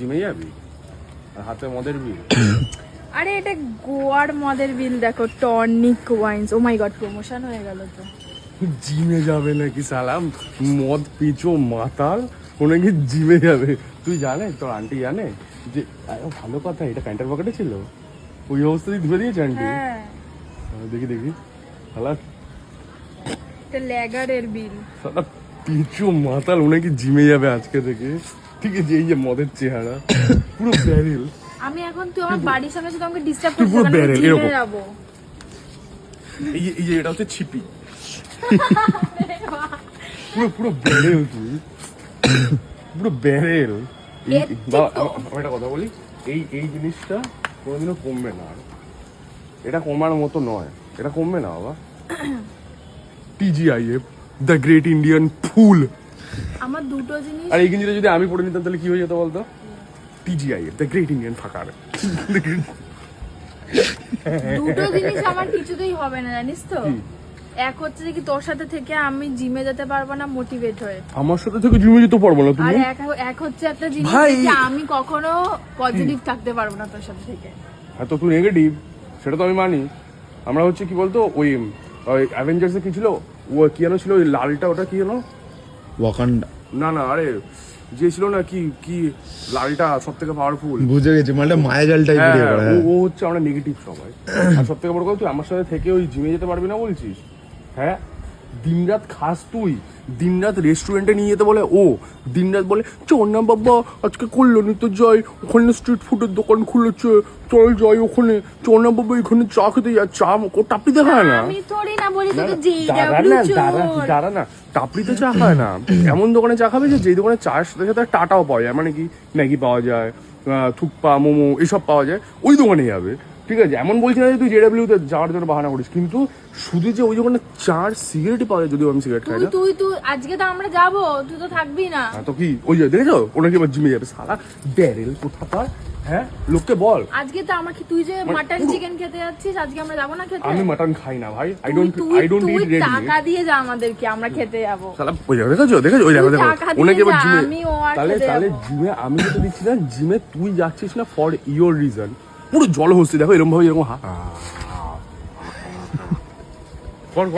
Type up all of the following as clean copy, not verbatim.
জিমে যাবি আর হাতে মদের বিল। আরে এটা গোয়ার মদের বিল দেখো, টনিক ওয়াইন্স। ও মাই গড, প্রমোশন হয়ে গেল তো। জিমে যাবে নাকি সালাম, মদ পিচো মাতাল, ও নাকি জিমে যাবে। তুই জানে, তোর আন্টি জানে যে ভালো কথা, এটা প্যান্টের পকেটে ছিল, ওই অবস্থা দিয়ে ধরে দিয়েছে আন্টি। হ্যাঁ, দেখি দেখি সালা, এটা ল্যাগারের বিল। সালা পিচো মাতাল, ও নাকি জিমে যাবে আজকে থেকে। ঠিক আছে, এই যে মদের চেহারা পুরো ব্যারেল। আমি এখন তুই আমার বাড়ির সামনে শুধু আমাকে ডিস্টার্ব তুই করছিস, পুরো আমি বেরেল, জিমে এরকম। যাবো। এই যে এটা হচ্ছে ছিপি, পুরো পুরো ব্যারেল, তুই পুরো ব্যারেল। আমি একটা কথা বলি, এই জিনিসটা কোনোদিনও কমবে না, এটা কমার মতো নয়, এটা কমবে না বাবা। TGIF, দ্য গ্রেট ইন্ডিয়ান ফুল। আমার দুটো জিনিস, আর এই গেঞ্জিটা যদি আমি পড়ে নিতাম তাহলে কি হয়ে যেত বলতো? TGIF, the great Indian fucker. দুটো জিনিস আমার কিছুতেই হবে না, জানিস তো। এক হচ্ছে যে কি, তোর সাথে থেকে আমি জিমে যেতে পারবো না মোটিভেট হয়ে। আমার সাথে থেকে জিমে যেতে পারবো না আর তুমি? এক হচ্ছে একটা জিনিস ভাই। যে আমি কখনো পজিটিভ থাকতে পারবো না তোর সাথে থেকে। হ্যাঁ, তো তুই নেগেটিভ, সেটা তো আমি মানি। আমরা হচ্ছে কি বলতো, ওই অ্যাভেঞ্জার্সে কি ছিল, ও কি যেন ছিল, ওই লালটা, ওটা কি যেন, ওয়াকান্ডা। না না, আরে যে ছিল না, কি কি লালটা সব থেকে পাওয়ারফুল। বুঝে গেছি, মানে মায়া জাল টাইপের ইয়ে করা। ও হচ্ছে আমরা নেগেটিভ সবাই। আর সব থেকে বড় কথা, তুই আমার সাথে থেকে ওই জিমে যেতে পারবি না বলছিস? হ্যাঁ, দিনরাত খাস তুই, দিনরাত রেস্টুরেন্টে নিয়ে যেতে বলে ও, দিনরাত বলে চল না বাবা আজকে কল্যাণী তো যাই, ওখানে স্ট্রিট ফুডের দোকান খুলেছে, চল যাই ওখানে, চল না বাবা এখানে চা খেতে যা, চা টাপড়িতে খায় না। আমি থোড়ি না বলি তোকে দাঁড়া না, টাপড়িতে চা খায় না, এমন দোকানে চা খাবে যে দোকানে চায়ের সাথে সাথে টাটাও পাওয়া যায়, মানে কি ম্যাগি পাওয়া যায়, থুকপা, মোমো এসব পাওয়া যায়, ওই দোকানে যাবে। ঠিক আছে, এমন বলছি না যে তুই JW-তে যাওয়ার জন্য বাহানা করিস, কিন্তু শুধু যে ওই দোকানে চার সিগারেটই পাওয়া যায়, যদিও আমি সিগারেট খাই না। তুই আজকে তো আমরা যাবো, তুই তো থাকবি না। হ্যাঁ, তো কি ওই যে দেখেছো, ওনাকে এবার জিমে যাবে সালা ব্যারেল কোথাকার। হ্যাঁ, লোককে বল আজকে তো আমাকে, তুই যে মাটন চিকেন খেতে যাচ্ছিস, আজকে আমরা যাবো না খেতে? আমি মাটন খাই না ভাই, I don't it red meat. টাকা দিয়ে যা আমাদেরকে, আমরা খেতে যাবো। সালা ওই দেখেছো ওই দেখো টাকা দিয়ে ওনাকে এবার যা, জিমে, আমি ও আর তাহলে খেতে তাহলে যাবো। জিমে আমি যেটা দিচ্ছি না, জিমে তুই যাচ্ছিস না ফর ইওর রিজন, পুরো জল হচ্ছে, দেখো এরকম ভাবে, এরকম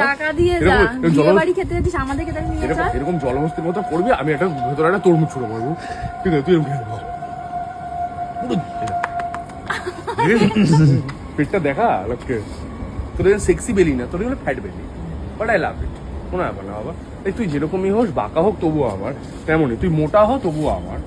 টাকা দিয়ে যা, বিয়ে বাড়ি খেতে যাচ্ছিস, আমাদের খেতে নিয়ে যা। এরকম জলহস্তির মতো করবি, আমি একটা ভেতরে একটা তরমুজ ছুড়ে মারবো। ঠিক আছে, তুই এরকম খেতে পার। পুরো পেটটা দেখা লোককে, তোর সেক্সি বেলি না, তোর হলো ফ্যাট বেলি, বাট আই লাভ ইট, কোনো ব্যাপার না বাবা। এই তুই যেরকমই হোস, বাঁকা হোক তবুও আমার, তেমনই তুই মোটা হ তবুও আমার।